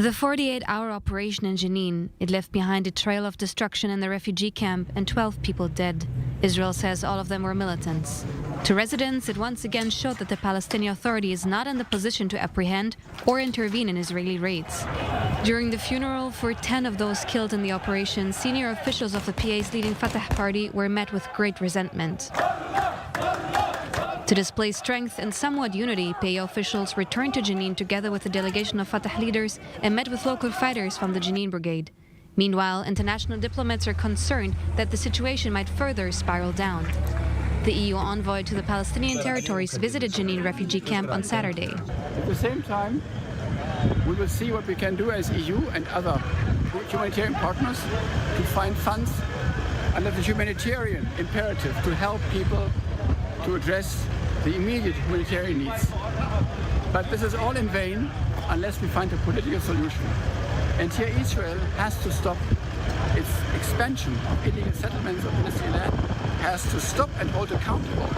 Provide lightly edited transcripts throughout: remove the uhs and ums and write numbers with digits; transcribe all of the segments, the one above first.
The 48-hour operation in Jenin, it left behind a trail of destruction in the refugee camp and 12 people dead. Israel says all of them were militants. To residents, it once again showed that the Palestinian Authority is not in the position to apprehend or intervene in Israeli raids. During the funeral for 10 of those killed in the operation, senior officials of the PA's leading Fatah party were met with great resentment. To display strength and somewhat unity, PA officials returned to Jenin together with a delegation of Fatah leaders and met with local fighters from the Jenin brigade. Meanwhile, international diplomats are concerned that the situation might further spiral down. The EU envoy to the Palestinian territories visited Jenin refugee camp on Saturday. At the same time, we will see what we can do as EU and other humanitarian partners to find funds under the humanitarian imperative to help people to address the immediate humanitarian needs. But this is all in vain unless we find a political solution. And here Israel has to stop its expansion of illegal settlements of Palestinian land, has to stop and hold accountable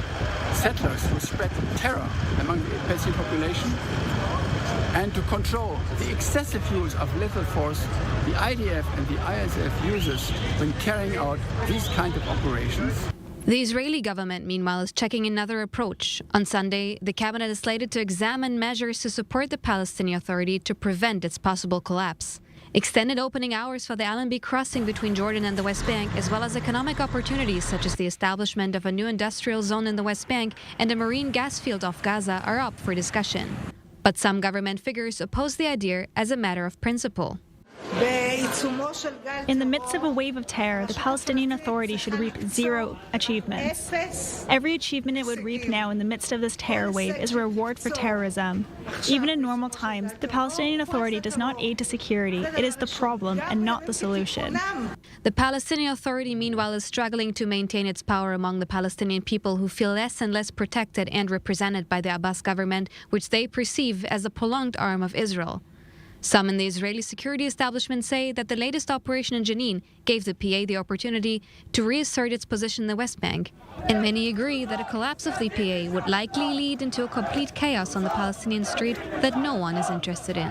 settlers who spread terror among the Palestinian population, and to control the excessive use of lethal force the IDF and the ISF uses when carrying out these kind of operations. The Israeli government, meanwhile, is checking another approach. On Sunday, the cabinet is slated to examine measures to support the Palestinian Authority to prevent its possible collapse. Extended opening hours for the Allenby crossing between Jordan and the West Bank, as well as economic opportunities such as the establishment of a new industrial zone in the West Bank and a marine gas field off Gaza, are up for discussion. But some government figures oppose the idea as a matter of principle. In the midst of a wave of terror, the Palestinian Authority should reap zero achievements. Every achievement it would reap now in the midst of this terror wave is a reward for terrorism. Even in normal times, the Palestinian Authority does not aid to security. It is the problem and not the solution. The Palestinian Authority, meanwhile, is struggling to maintain its power among the Palestinian people who feel less and less protected and represented by the Abbas government, which they perceive as a prolonged arm of Israel. Some in the Israeli security establishment say that the latest operation in Jenin gave the PA the opportunity to reassert its position in the West Bank, and many agree that a collapse of the PA would likely lead into a complete chaos on the Palestinian street that no one is interested in.